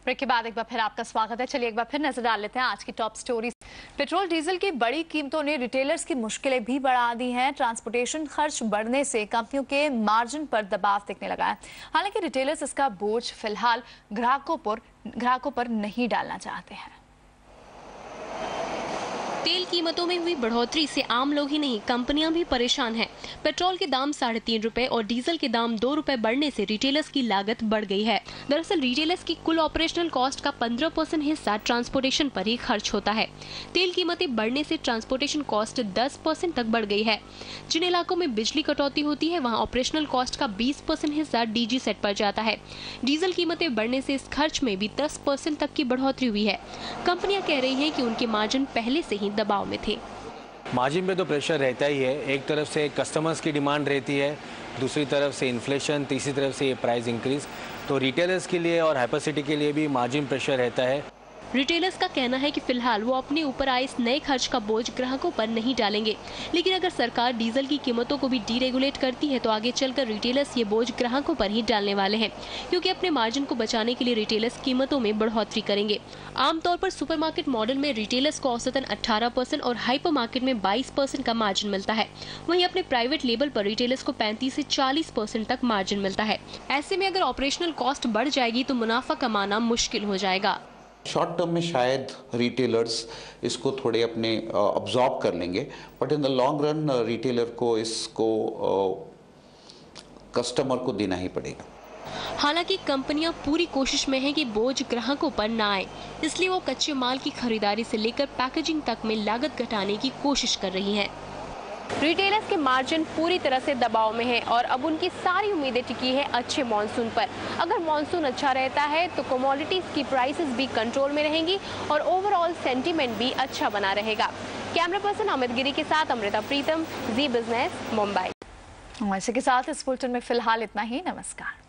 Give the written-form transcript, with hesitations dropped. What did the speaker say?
Break के बाद एक बार फिर आपका स्वागत है। चलिए एक बार फिर नजर डाल लेते हैं आज की टॉप स्टोरीज। पेट्रोल डीजल की बड़ी कीमतों ने रिटेलर्स की मुश्किलें भी बढ़ा दी हैं। ट्रांसपोर्टेशन खर्च बढ़ने से कंपनियों के मार्जिन पर दबाव दिखने लगा है। हालांकि रिटेलर्स इसका बोझ फिलहाल ग्राहकों पर नहीं डालना चाहते हैं। तेल कीमतों में हुई बढ़ोतरी से आम लोग ही नहीं कंपनियां भी परेशान हैं। पेट्रोल के दाम 3.5 रुपए और डीजल के दाम 2 रुपए बढ़ने से रिटेलर्स की लागत बढ़ गई है। दरअसल रिटेलर्स की कुल ऑपरेशनल कॉस्ट का 15% हिस्सा ट्रांसपोर्टेशन पर ही खर्च होता है। तेल कीमतें बढ़ने से ट्रांसपोर्टेशन कॉस्ट 10% तक बढ़ गई है। जिन इलाकों में बिजली कटौती होती है वहाँ ऑपरेशनल कॉस्ट का 20% हिस्सा डीजी सेट पर जाता है। डीजल कीमतें बढ़ने से इस खर्च में भी 10% तक की बढ़ोतरी हुई है। कंपनियां कह रही हैं कि उनके मार्जिन पहले से ही दबाव में थे। मार्जिन पे तो प्रेशर रहता ही है। एक तरफ से कस्टमर्स की डिमांड रहती है, दूसरी तरफ से इन्फ्लेशन, तीसरी तरफ से ये प्राइस इंक्रीज। तो रिटेलर्स के लिए और हाइपरसिटी के लिए भी मार्जिन प्रेशर रहता है। रिटेलर्स का कहना है कि फिलहाल वो अपने ऊपर आए इस नए खर्च का बोझ ग्राहकों पर नहीं डालेंगे, लेकिन अगर सरकार डीजल की कीमतों को भी डीरेगुलेट करती है तो आगे चलकर रिटेलर्स ये बोझ ग्राहकों पर ही डालने वाले हैं, क्योंकि अपने मार्जिन को बचाने के लिए रिटेलर्स कीमतों में बढ़ोतरी करेंगे। आमतौर पर सुपरमार्केट मॉडल में रिटेलर्स को औसतन 18% और हाइपर मार्केट में 22% का मार्जिन मिलता है। वहीं अपने प्राइवेट लेबल पर रिटेलर्स को 35 से 40% तक मार्जिन मिलता है। ऐसे में अगर ऑपरेशनल कॉस्ट बढ़ जाएगी तो मुनाफा कमाना मुश्किल हो जाएगा। शॉर्ट टर्म में शायद रिटेलर्स इसको थोड़े अपने अब्जॉर्ब कर लेंगे, but in the long run retailer को इसको कस्टमर को देना ही पड़ेगा। हालांकि कंपनियां पूरी कोशिश में हैं कि बोझ ग्राहकों पर न आए, इसलिए वो कच्चे माल की खरीदारी से लेकर पैकेजिंग तक में लागत घटाने की कोशिश कर रही हैं। रिटेलर्स के मार्जिन पूरी तरह से दबाव में है और अब उनकी सारी उम्मीदें टिकी है अच्छे मॉनसून पर। अगर मॉनसून अच्छा रहता है तो कमोडिटीज की प्राइसेस भी कंट्रोल में रहेंगी और ओवरऑल सेंटीमेंट भी अच्छा बना रहेगा। कैमरा पर्सन अमित गिरी के साथ अमृता प्रीतम, जी बिजनेस, मुंबई। इसी के साथ इस बुलेटिन में फिलहाल इतना ही। नमस्कार।